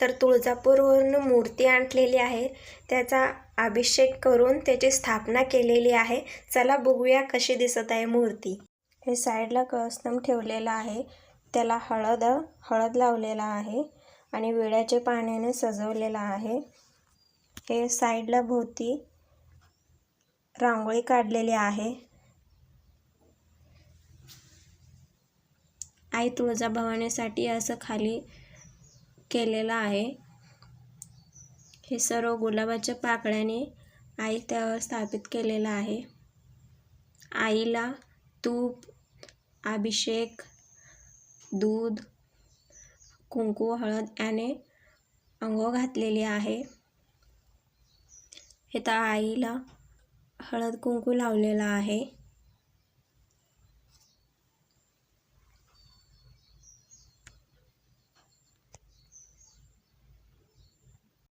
तर तुळजापूरवरून मूर्ती आणलेली आहे, त्याचा अभिषेक करून त्याची स्थापना केलेली आहे। चला बघूया कशी दिसत आहे मूर्ती। हे साईडला कळसम ठेवलेला आहे, त्याला हळद लावलेला आहे आणि विड्याच्या पाण्याने सजवलेला आहे। हे साईडला भोवती रांगोळी काढलेली आहे। आई तुळजाभवानीसाठी असं खाली केलेलं आहे। हे सर्व गुलाबाच्या पाकळ्याने आई त्यावर स्थापित केलेलं आहे। आईला तूप, अभिषेक, दूध, कुंकू, हळद याने अंघोळ घातलेली आहे। इथं आईला हळद कुंकू लावलेला आहे।